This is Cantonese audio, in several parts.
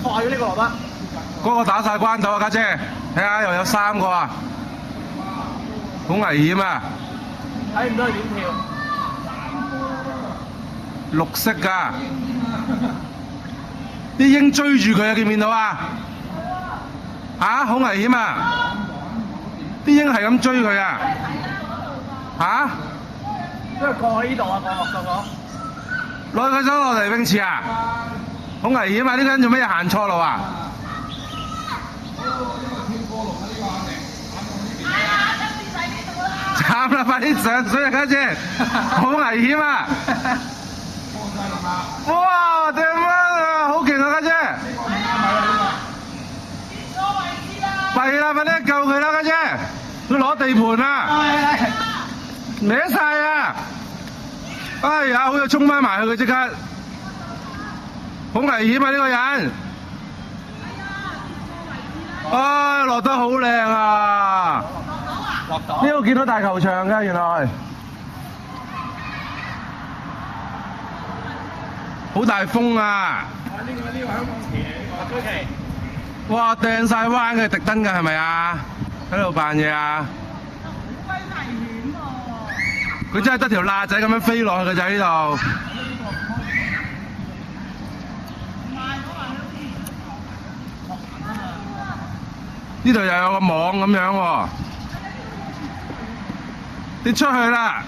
快嘅呢個落得。嗰個打晒關鬥啊，家姐，睇下又有3個啊，好危險啊！睇唔到佢點跳。綠色㗎，啲鷹追住佢啊！見唔見到啊？嚇，好危險啊！啲鷹係咁追佢啊！嚇？因為過去呢度啊，個。攞佢手落嚟泳池啊！好危險啊！呢個人做咩行錯路啊？慘啦！快啲上水啊，家姐！好危險啊！哇！掟返啊！好勁啊，家姐！弊啦！快啲救佢啦，家姐！佢攞地盤啊！歪晒啊！哎呀，好似衝翻埋去佢即刻，好危險啊！呢個人，啊落得好靚啊！落到。呢度見到大球場㗎，原來好大風啊！呢個香港旗嚟，區旗。哇！掟晒彎嘅特登㗎係咪啊？喺度扮嘢啊！好危險喎！佢真係得條罅仔咁樣飛落去嘅就喺呢度。呢度又有個網咁樣喎，跌出去啦！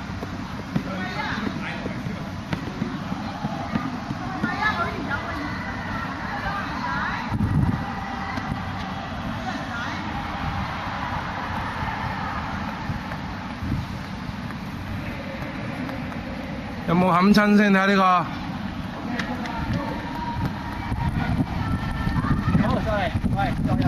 有冇冚親先睇下呢個？好，再嚟，喂，仲有。